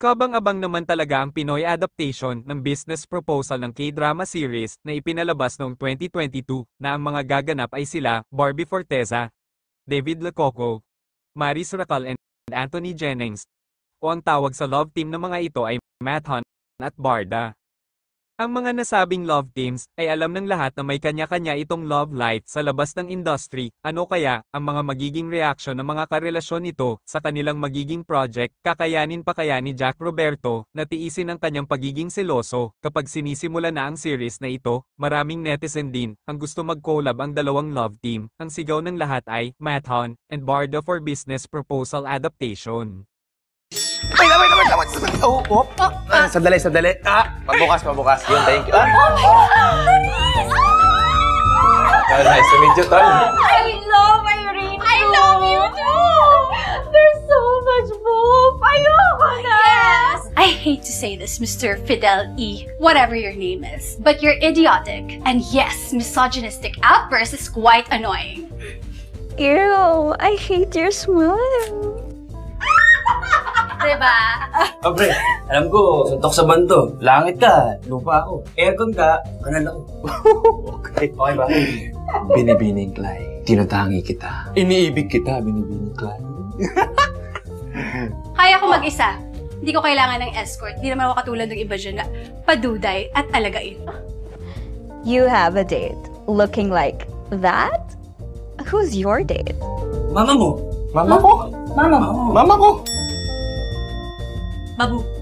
Kabang-abang naman talaga ang Pinoy adaptation ng business proposal ng K-drama series na ipinalabas noong 2022 na ang mga gaganap ay sila, Barbie Forteza, David Lococo, Maris Racal and Anthony Jennings, o ang tawag sa love team ng mga ito ay Matt Hunt at Barda. Ang mga nasabing love teams ay alam ng lahat na may kanya-kanya itong love life sa labas ng industry, ano kaya ang mga magiging reaksyon ng mga karelasyon nito sa kanilang magiging project. Kakayanin pa kaya ni Jack Roberto na tiisin ang kanyang pagiging seloso kapag sinisimula na ang series na ito? Maraming netizen din ang gusto mag-collab ang dalawang love team. Ang sigaw ng lahat ay Matt Hunt and Barda for business proposal adaptation. Wait. Oh. Sandali. Mabukas. Yun, thank you. Oh my God! Nice to meet you, Tol. I love Irene too! I love you too! There's so much boop! Ayoko na! Yes! I hate to say this, Mr. Fidel E., whatever your name is, but your idiotic and yes, misogynistic outburst is quite annoying. Ew! I hate your smile! Diba? Pre, alam ko, suntok sa banto. Langit ka, lupa ako. Aircon ka, kanal ako. Okay ba? Binibining Clay, tinatangi kita. Iniibig kita, binibining Clay. Kaya ko mag-isa. Hindi ko kailangan ng escort. Hindi naman ako katulad ng iba dyan na paduday at alagain. You have a date looking like that? Who's your date? Mama mo. Mama ko? Mama mo. Mama ko? Babu.